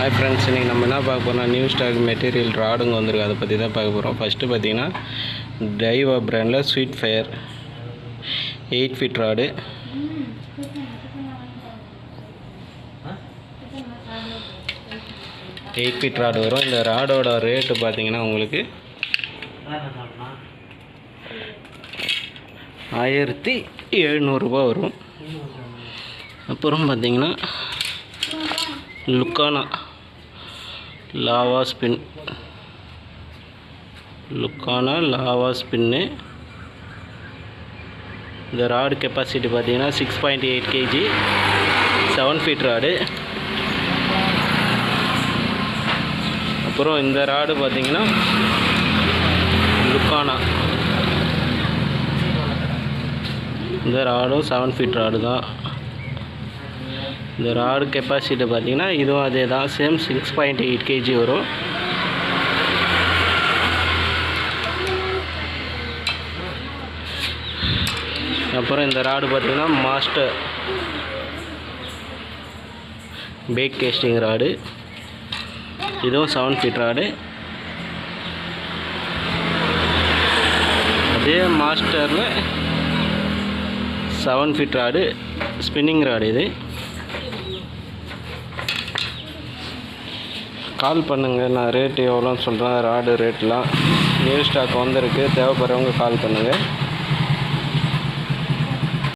Hi friends, இன்றைக்கி நம்ம என்ன பார்க்க போகிறோம்னா நியூ ஸ்டாக் மெட்டீரியல் ராடுங்க வந்திருக்கு. அதை பற்றி தான் பார்க்க போகிறோம். ஃபஸ்ட்டு பார்த்தீங்கன்னா டைவா பிராண்டில் ஸ்வீட் ஃபயர் 8 ஃபீட் ராடு. வரும். இந்த ராடோட ரேட்டு பார்த்தீங்கன்னா உங்களுக்கு 1700 வரும். அப்புறம் பார்த்தீங்கன்னா லுக்கானா லாவா ஸ்பின்னு. இந்த ராடு கெப்பாசிட்டி பார்த்தீங்கன்னா 6.8 kg, 7 ஃபீட் ராடு. அப்புறம் இந்த ராடு பார்த்தீங்கன்னா லுக்கானா, இந்த ராடும் 7 ஃபீட் ராடு தான். இந்த ராடு கெப்பாசிட்டி பார்த்தீங்கன்னா இதுவும் அதே தான், சேம் 6.8 kg வரும். அப்புறம் இந்த ராடு பார்த்தீங்கன்னா மாஸ்டர் பேக் கேஸ்டிங் ராடு, இதுவும் 7 ஃபீட் ராடு. அதே மாஸ்டரில் 7 ஃபீட் ராடு, ஸ்பின்னிங் ராடு. இது கால் பண்ணுங்கள், நான் ரேட்டு எவ்வளோன்னு சொல்கிறேன். ராடு ரேட்லாம் நியூ ஸ்டாக் வந்திருக்கு, தேவைப்படுறவங்க கால் பண்ணுங்கள்.